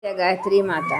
जय गायत्री माता।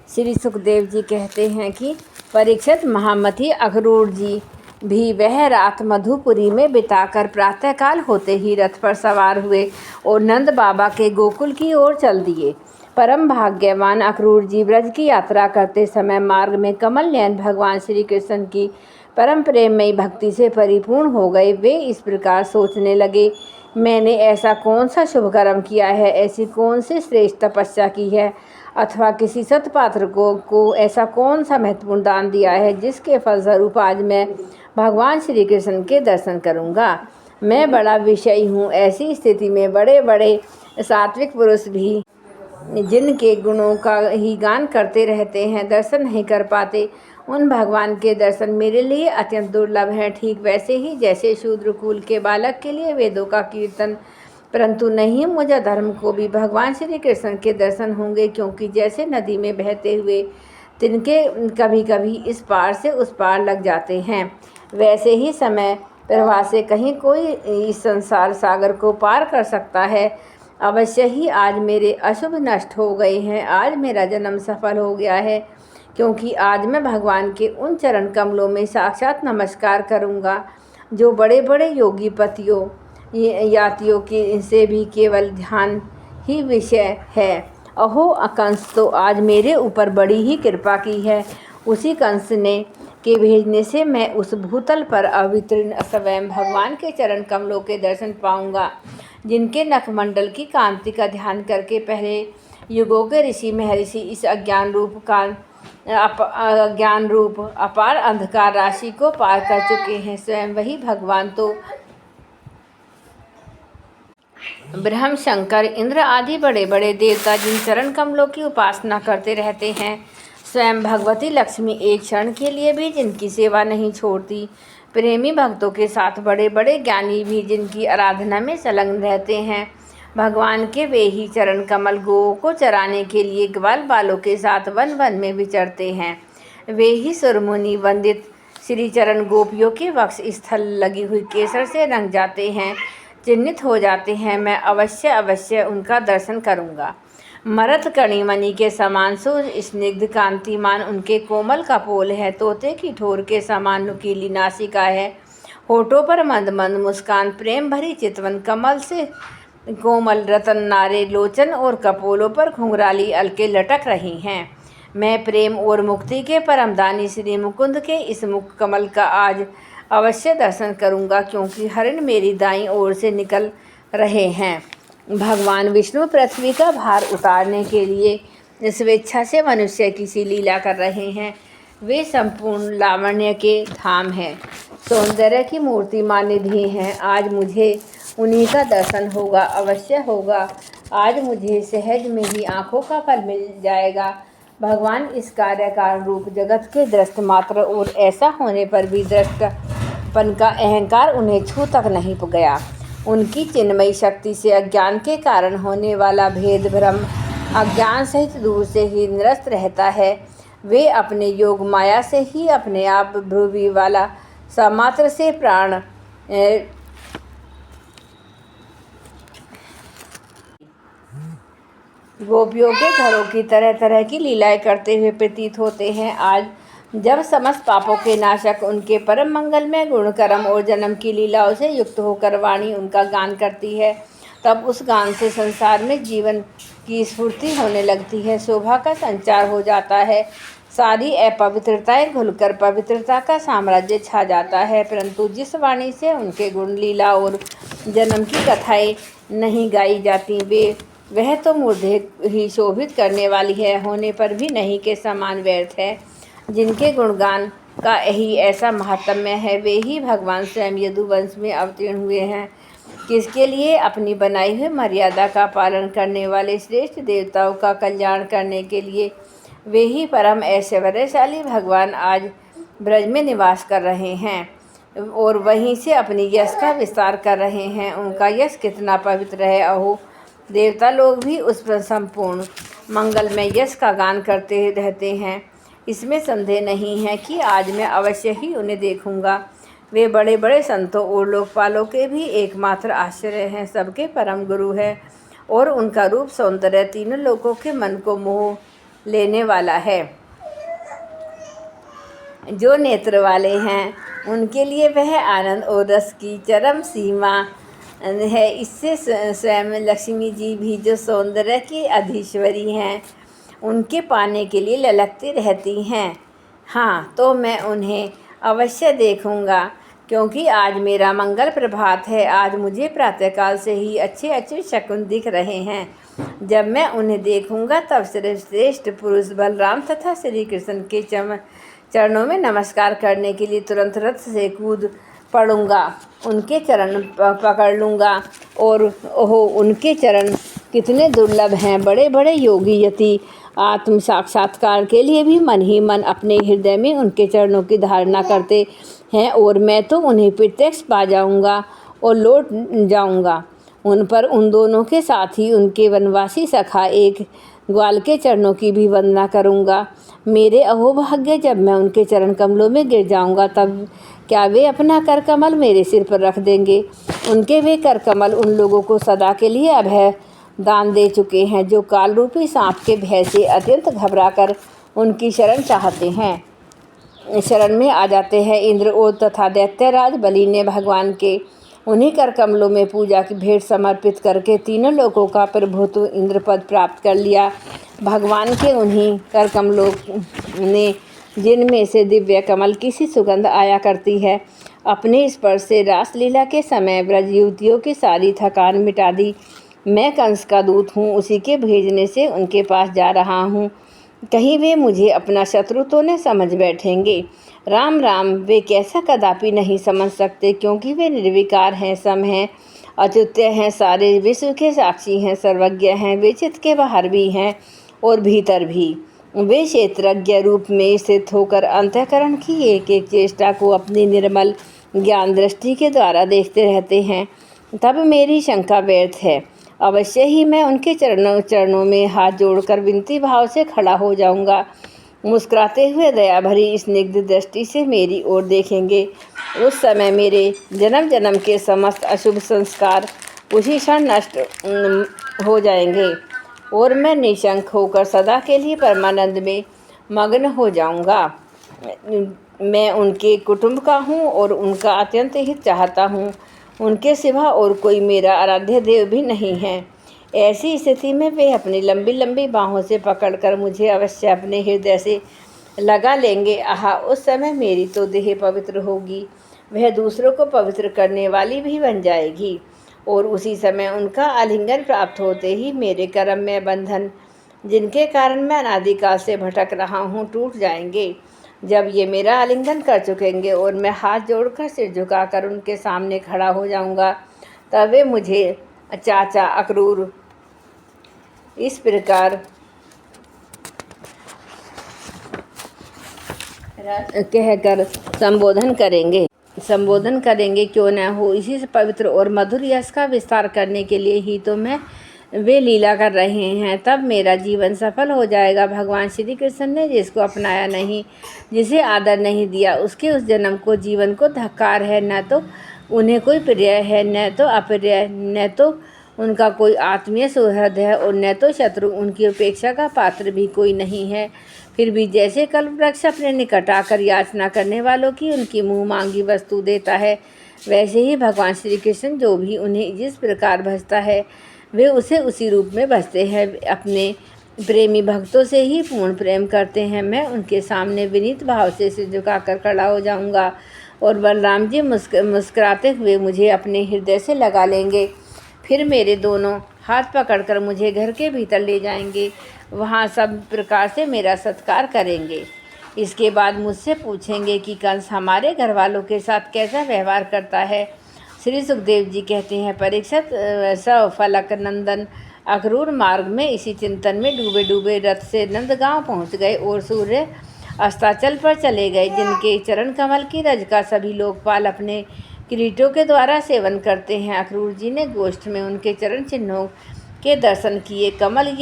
श्री सुखदेव जी कहते हैं कि परीक्षित महामती अक्रूर जी भी वह रात मधुपुरी में बिताकर प्रातःकाल होते ही रथ पर सवार हुए और नंद बाबा के गोकुल की ओर चल दिए। परम भाग्यवान अक्रूर जी ब्रज की यात्रा करते समय मार्ग में कमल नयन भगवान श्री कृष्ण की परम प्रेममयी भक्ति से परिपूर्ण हो गए। वे इस प्रकार सोचने लगे, मैंने ऐसा कौन सा शुभ कर्म किया है, ऐसी कौन सी श्रेष्ठ तपस्या की है, अथवा किसी सत्पात्र को ऐसा कौन सा महत्वपूर्ण दान दिया है जिसके फलस्वरूप आज मैं भगवान श्री कृष्ण के दर्शन करूंगा। मैं बड़ा विषयी हूँ। ऐसी स्थिति में बड़े बड़े सात्विक पुरुष भी जिनके गुणों का ही गान करते रहते हैं, दर्शन नहीं कर पाते। उन भगवान के दर्शन मेरे लिए अत्यंत दुर्लभ हैं, ठीक वैसे ही जैसे शूद्र कुल के बालक के लिए वेदों का कीर्तन। परंतु नहीं, मुझे धर्म को भी भगवान श्री कृष्ण के दर्शन होंगे, क्योंकि जैसे नदी में बहते हुए तिनके कभी कभी इस पार से उस पार लग जाते हैं, वैसे ही समय प्रवाह से कहीं कोई इस संसार सागर को पार कर सकता है। अवश्य ही आज मेरे अशुभ नष्ट हो गए हैं। आज मेरा जन्म सफल हो गया है, क्योंकि आज मैं भगवान के उन चरण कमलों में साक्षात नमस्कार करूंगा जो बड़े बड़े योगी पतियों यातियों के से भी केवल ध्यान ही विषय है। अहो, कंस तो आज मेरे ऊपर बड़ी ही कृपा की है। उसी कंस ने के भेजने से मैं उस भूतल पर अवतीर्ण स्वयं भगवान के चरण कमलों के दर्शन पाऊंगा, जिनके नखमंडल की कांति का ध्यान करके पहले युगों के ऋषि महर्षि इस अज्ञान रूप अपार अंधकार राशि को पार कर चुके हैं। स्वयं वही भगवान तो ब्रह्म, शंकर, इंद्र आदि बड़े बड़े देवता जिन चरण कमलों की उपासना करते रहते हैं, स्वयं भगवती लक्ष्मी एक क्षण के लिए भी जिनकी सेवा नहीं छोड़ती। प्रेमी भक्तों के साथ बड़े बड़े ज्ञानी भी जिनकी आराधना में संलग्न रहते हैं। भगवान के वे ही चरण कमल गोओं को चराने के लिए ग्वाल बालों के साथ वन वन में विचरते हैं। वे ही सुरमुनि वंदित श्री चरण गोपियों के वक्ष स्थल लगी हुई केसर से रंग जाते हैं, चिन्हित हो जाते हैं। मैं अवश्य उनका दर्शन करूंगा। मरत कणिमणि के समान स्निग्ध कांतिमान उनके कोमल कपोल है, तोते की ठोर के समान नुकीली नासिका है, होठों पर मंद मंद मुस्कान, प्रेम भरी चितवन कमल से कोमल रतन नारे लोचन और कपोलों पर घुंघराली अलके लटक रही हैं। मैं प्रेम और मुक्ति के परमदानी श्री मुकुंद के इस मुख कमल का आज अवश्य दर्शन करूंगा, क्योंकि हरिण मेरी दाईं ओर से निकल रहे हैं। भगवान विष्णु पृथ्वी का भार उतारने के लिए स्वेच्छा से मनुष्य की सी लीला कर रहे हैं। वे संपूर्ण लावण्य के धाम हैं, सौंदर्य की मूर्तिमान निधि हैं। आज मुझे उन्हीं का दर्शन होगा, अवश्य होगा। आज मुझे सहज में ही आँखों का फल मिल जाएगा। भगवान इस कार्यकारण रूप जगत के दृष्ट मात्र, और ऐसा होने पर भी दृष्टपन का अहंकार उन्हें छू तक नहीं गया। उनकी चिन्मयी शक्ति से अज्ञान के कारण होने वाला भेद भ्रम अज्ञान सहित दूर से ही निरस्त रहता है। वे अपने योग माया से ही अपने आप भ्रुवी वाला समात्र से प्राण गोपियों के घरों की तरह तरह की लीलाएं करते हुए प्रतीत होते हैं। आज जब समस्त पापों के नाशक उनके परम मंगलमय गुण कर्म और जन्म की लीलाओं से युक्त होकर वाणी उनका गान करती है, तब उस गान से संसार में जीवन की स्फूर्ति होने लगती है, शोभा का संचार हो जाता है, सारी अपवित्रताएं घुलकर पवित्रता का साम्राज्य छा जाता है। परंतु जिस वाणी से उनके गुण लीला और जन्म की कथाएं नहीं गाई जाती, वह तो मुर्दे ही शोभित करने वाली है, होने पर भी नहीं के समान व्यर्थ है। जिनके गुणगान का यही ऐसा महात्म्य है, वे ही भगवान स्वयं यदुवंश में अवतीर्ण हुए हैं। किसके लिए? अपनी बनाई हुई मर्यादा का पालन करने वाले श्रेष्ठ देवताओं का कल्याण करने के लिए। वे ही परम ऐश्वर्यशाली भगवान आज ब्रज में निवास कर रहे हैं और वहीं से अपनी यश का विस्तार कर रहे हैं। उनका यश कितना पवित्र है। अहो, देवता लोग भी उस पर संपूर्ण मंगलमय यश का गान करते रहते हैं। इसमें संदेह नहीं है कि आज मैं अवश्य ही उन्हें देखूंगा। वे बड़े बड़े संतों और लोकपालों के भी एकमात्र आश्रय हैं, सबके परम गुरु है और उनका रूप सौंदर्य तीनों लोगों के मन को मोह लेने वाला है। जो नेत्र वाले हैं उनके लिए वह आनंद और रस की चरम सीमा है। इससे स्वयं लक्ष्मी जी भी जो सौंदर्य की अधीश्वरी हैं, उनके पाने के लिए ललकती रहती हैं। हाँ, तो मैं उन्हें अवश्य देखूंगा, क्योंकि आज मेरा मंगल प्रभात है। आज मुझे प्रातःकाल से ही अच्छे अच्छे शकुन दिख रहे हैं। जब मैं उन्हें देखूंगा तब श्रेष्ठ पुरुष बलराम तथा श्री कृष्ण के चरणों में नमस्कार करने के लिए तुरंत रथ से कूद पड़ूंगा, उनके चरण पकड़ लूँगा। और ओहो, उनके चरण कितने दुर्लभ हैं। बड़े बड़े योगी यति आत्म साक्षात्कार के लिए भी मन ही मन अपने हृदय में उनके चरणों की धारणा करते हैं, और मैं तो उन्हें प्रत्यक्ष पा जाऊंगा और लौट जाऊंगा उन पर। उन दोनों के साथ ही उनके वनवासी सखा एक ग्वाल के चरणों की भी वंदना करूंगा। मेरे अहोभाग्य, जब मैं उनके चरण कमलों में गिर जाऊंगा तब क्या वे अपना कर कमल मेरे सिर पर रख देंगे। उनके वे कर कमल उन लोगों को सदा के लिए अभय दान दे चुके हैं जो काल रूपी सांप के भय से अत्यंत घबराकर उनकी शरण चाहते हैं, शरण में आ जाते हैं। इंद्र और तथा दैत्यराज बलि ने भगवान के उन्हीं कर कमलों में पूजा की भेंट समर्पित करके तीनों लोगों का प्रभुत्व इंद्रपद प्राप्त कर लिया। भगवान के उन्हीं कर कमलों ने, जिनमें से दिव्य कमल की सी सुगंध आया करती है, अपने स्पर्श से रासलीला के समय ब्रज युवतियों की सारी थकान मिटा दी। मैं कंस का दूत हूँ, उसी के भेजने से उनके पास जा रहा हूँ। कहीं वे मुझे अपना शत्रु तो न समझ बैठेंगे। राम राम, वे कैसा कदापि नहीं समझ सकते, क्योंकि वे निर्विकार हैं, सम हैं, अच्युत्य हैं, सारे विश्व के साक्षी हैं, सर्वज्ञ हैं, वे चित्त के बाहर भी हैं और भीतर भी। वे क्षेत्रज्ञ रूप में स्थित होकर अंतःकरण की एक एक चेष्टा को अपनी निर्मल ज्ञान दृष्टि के द्वारा देखते रहते हैं। तब मेरी शंका व्यर्थ है। अवश्य ही मैं उनके चरणों में हाथ जोड़कर विनती भाव से खड़ा हो जाऊंगा। मुस्कुराते हुए दया भरी स्निग्ध दृष्टि से मेरी ओर देखेंगे। उस समय मेरे जन्म जन्म के समस्त अशुभ संस्कार उसी क्षण नष्ट हो जाएंगे और मैं निशंक होकर सदा के लिए परमानंद में मग्न हो जाऊंगा। मैं उनके कुटुंब का हूँ और उनका अत्यंत हित चाहता हूँ। उनके सिवा और कोई मेरा आराध्य देव भी नहीं है। ऐसी स्थिति में वे अपनी लंबी लंबी बाहों से पकड़कर मुझे अवश्य अपने हृदय से लगा लेंगे। आहा, उस समय मेरी तो देह पवित्र होगी, वह दूसरों को पवित्र करने वाली भी बन जाएगी। और उसी समय उनका आलिंगन प्राप्त होते ही मेरे कर्म में बंधन, जिनके कारण मैं अनादिकाल से भटक रहा हूँ, टूट जाएंगे। जब ये मेरा आलिंगन कर चुकेंगे और मैं हाथ जोड़कर सिर झुकाकर उनके सामने खड़ा हो जाऊंगा, तब वे मुझे चाचा अक्रूर इस प्रकार कहकर संबोधन करेंगे। क्यों न हो, इसी से पवित्र और मधुर यश का विस्तार करने के लिए ही तो वे लीला कर रहे हैं। तब मेरा जीवन सफल हो जाएगा। भगवान श्री कृष्ण ने जिसको अपनाया नहीं, जिसे आदर नहीं दिया, उसके उस जन्म को जीवन को धिक्कार है। न तो उन्हें कोई प्रिय है, न तो अप्रिय, न तो उनका कोई आत्मीय सुहृद है और न तो शत्रु। उनकी उपेक्षा का पात्र भी कोई नहीं है। फिर भी जैसे कल्पवृक्ष अपने निकट आकर याचना करने वालों की उनकी मुँह मांगी वस्तु देता है, वैसे ही भगवान श्री कृष्ण जो भी उन्हें जिस प्रकार भजता है, वे उसे उसी रूप में भजते हैं। अपने प्रेमी भक्तों से ही पूर्ण प्रेम करते हैं। मैं उनके सामने विनीत भाव से सिर झुकाकर खड़ा हो जाऊंगा और बलराम जी मुस्कुराते हुए मुझे अपने हृदय से लगा लेंगे। फिर मेरे दोनों हाथ पकड़कर मुझे घर के भीतर ले जाएंगे। वहाँ सब प्रकार से मेरा सत्कार करेंगे। इसके बाद मुझसे पूछेंगे कि कंस हमारे घर वालों के साथ कैसा व्यवहार करता है। श्री सुखदेव जी कहते हैं, परीक्षित फलक नंदन अक्रूर मार्ग में इसी चिंतन में डूबे डूबे रथ से नंदगांव पहुंच गए और सूर्य अस्ताचल पर चले गए, जिनके चरण कमल की रज का सभी लोकपाल अपने किरीटों के द्वारा सेवन करते हैं। अक्रूर जी ने गोष्ठ में उनके चरण चिन्हों के दर्शन किए। कमल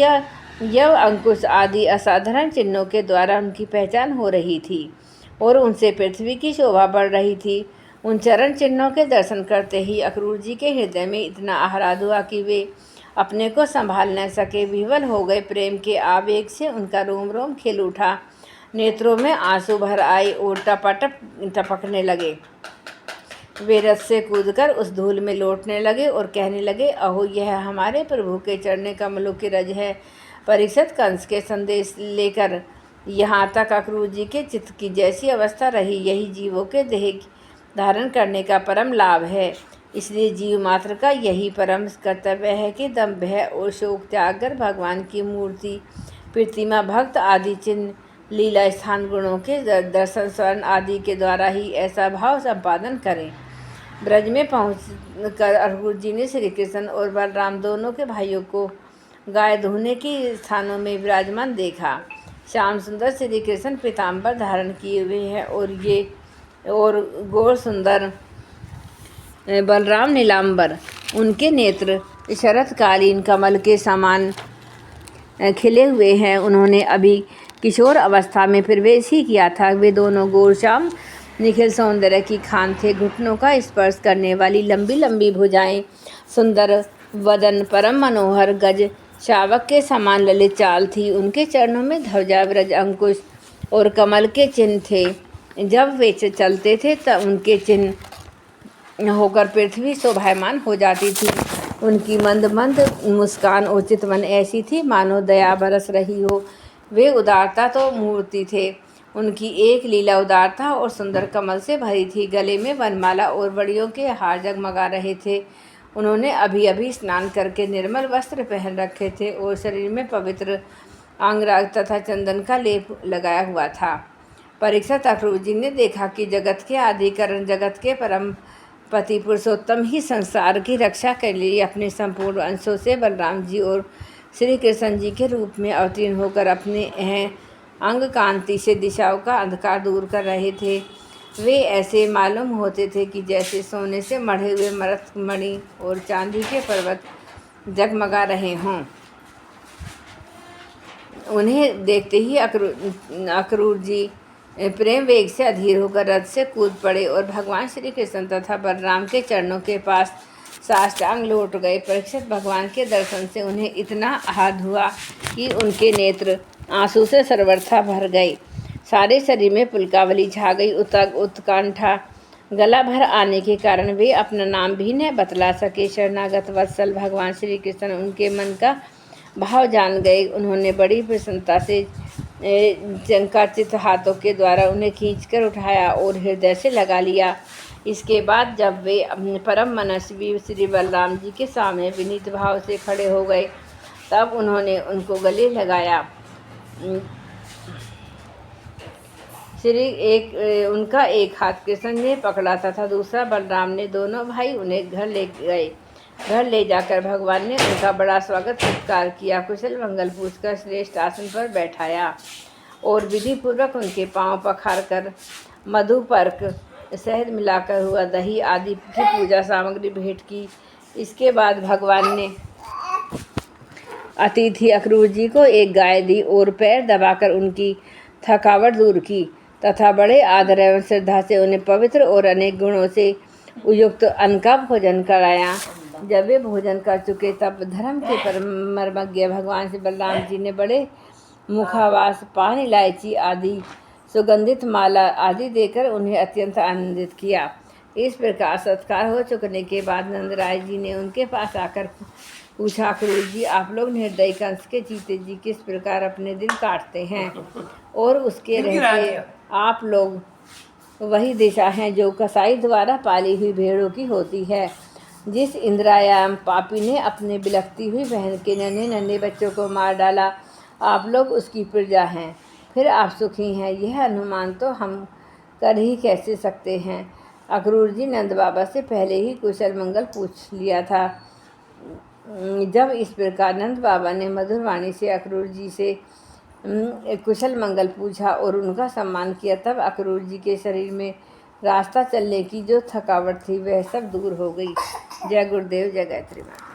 यव अंकुश आदि असाधारण चिन्हों के द्वारा उनकी पहचान हो रही थी और उनसे पृथ्वी की शोभा बढ़ रही थी। उन चरण चिन्हों के दर्शन करते ही अक्रूर जी के हृदय में इतना आह्लाद हुआ कि वे अपने को संभाल न सके, विह्वल हो गए। प्रेम के आवेग से उनका रोम रोम खिल उठा, नेत्रों में आंसू भर आए और टपाटप टपकने लगे। वे रथ से कूदकर उस धूल में लौटने लगे और कहने लगे, अहो यह हमारे प्रभु के चढ़ने कमलों की रज है। परीक्षित कंस के संदेश लेकर यहाँ तक अक्रूर जी के चित्त की जैसी अवस्था रही, यही जीवों के देह धारण करने का परम लाभ है। इसलिए जीव मात्र का यही परम कर्तव्य है कि दंभ और शोक त्याग कर भगवान की मूर्ति, प्रतिमा, भक्त आदि चिन्ह, लीला स्थान, गुणों के दर्शन, स्वर्ण आदि के द्वारा ही ऐसा भाव संपादन करें। ब्रज में पहुंचकर अक्रूर जी ने श्री कृष्ण और बलराम दोनों के भाइयों को गाय धोने के स्थानों में विराजमान देखा। श्याम सुंदर श्री कृष्ण पीताम्बर धारण किए हुए हैं और गौर सुंदर बलराम नीलांबर। उनके नेत्र शरतकालीन कमल के समान खिले हुए हैं। उन्होंने अभी किशोर अवस्था में प्रवेश ही किया था। वे दोनों गौर श्याम निखिल सौंदर्य की खान थे। घुटनों का स्पर्श करने वाली लंबी लंबी भुजाएं, सुंदर वदन, परम मनोहर गज, शावक के समान ललित चाल थी। उनके चरणों में ध्वजा, व्रज, अंकुश और कमल के चिन्ह थे। जब वे चलते थे तब उनके चिन्ह होकर पृथ्वी शोभायमान हो जाती थी। उनकी मंद मंद मुस्कान और चितवन ऐसी थी मानो दया बरस रही हो। वे उदारता तो मूर्ति थे। उनकी एक लीला उदारता और सुंदर कमल से भरी थी। गले में वनमाला और बड़ियों के हार जगमगा रहे थे। उन्होंने अभी अभी स्नान करके निर्मल वस्त्र पहन रखे थे और शरीर में पवित्र अंगराग तथा चंदन का लेप लगाया हुआ था। परीक्षित अक्रूर जी ने देखा कि जगत के आदिकरण, जगत के परम पति पुरुषोत्तम ही संसार की रक्षा के लिए अपने संपूर्ण अंशों से बलराम जी और श्री कृष्ण जी के रूप में अवतीर्ण होकर अपने अंग कांति से दिशाओं का अंधकार दूर कर रहे थे। वे ऐसे मालूम होते थे कि जैसे सोने से मढ़े हुए मरत मणि और चांदी के पर्वत जगमगा रहे हों। उन्हें देखते ही अक्रूर जी प्रेम वेग से अधीर होकर रथ से कूद पड़े और भगवान श्री कृष्ण तथा बलराम के चरणों के पास साष्टांग लौट गए। परीक्षित भगवान के दर्शन से उन्हें इतना आह्लाद हुआ कि उनके नेत्र आंसू से सर्वथा भर गए। सारे शरीर में पुलकावली छा गई। उत्कंठा गला भर आने के कारण वे अपना नाम भी न बतला सके। शरणागत वत्सल भगवान श्री कृष्ण उनके मन का भाव जान गए। उन्होंने बड़ी प्रसन्नता से चंकाचित हाथों के द्वारा उन्हें खींचकर उठाया और हृदय से लगा लिया। इसके बाद जब वे अपने परम मनस्वी श्री बलराम जी के सामने विनीत भाव से खड़े हो गए, तब उन्होंने उनको गले लगाया। उनका एक हाथ कृष्ण ने पकड़ा तथा दूसरा बलराम ने। दोनों भाई उन्हें घर ले गए। घर ले जाकर भगवान ने उनका बड़ा स्वागत सत्कार किया, कुशल मंगल पूछकर श्रेष्ठ आसन पर बैठाया और विधि पूर्वक उनके पांव पखार कर मधुपर्क, शहद मिलाकर हुआ दही आदि की पूजा सामग्री भेंट की। इसके बाद भगवान ने अतिथि अक्रूर जी को एक गाय दी और पैर दबाकर उनकी थकावट दूर की तथा बड़े आदर एवं श्रद्धा से उन्हें पवित्र और अनेक गुणों से उपयुक्त अन्न का भोजन कराया। जब वे भोजन कर चुके तब धर्म के मर्मज्ञ भगवान श्री बलराम जी ने बड़े मुखावास, पान, इलायची आदि सुगंधित माला आदि देकर उन्हें अत्यंत आनंदित किया। इस प्रकार सत्कार हो चुकने के बाद नंदराय जी ने उनके पास आकर पूछा, अक्रूर जी, आप लोग निर्दयी कंस के जीते जी किस प्रकार अपने दिन काटते हैं और उसके रहते आप लोग वही दिशा हैं जो कसाई द्वारा पाली हुई भेड़ों की होती है। जिस इंद्रायाम पापी ने अपने बिलखती हुई बहन के नन्हे नन्हे बच्चों को मार डाला, आप लोग उसकी प्रजा हैं, फिर आप सुखी हैं। यह अनुमान तो हम कर ही कैसे सकते हैं। अक्रूर जी नंद बाबा से पहले ही कुशल मंगल पूछ लिया था। जब इस प्रकार नंद बाबा ने मधुर वाणी से अक्रूर जी से कुशल मंगल पूछा और उनका सम्मान किया, तब अक्रूर जी के शरीर में रास्ता चलने की जो थकावट थी वह सब दूर हो गई। जय गुरुदेव, जय गायत्री माता।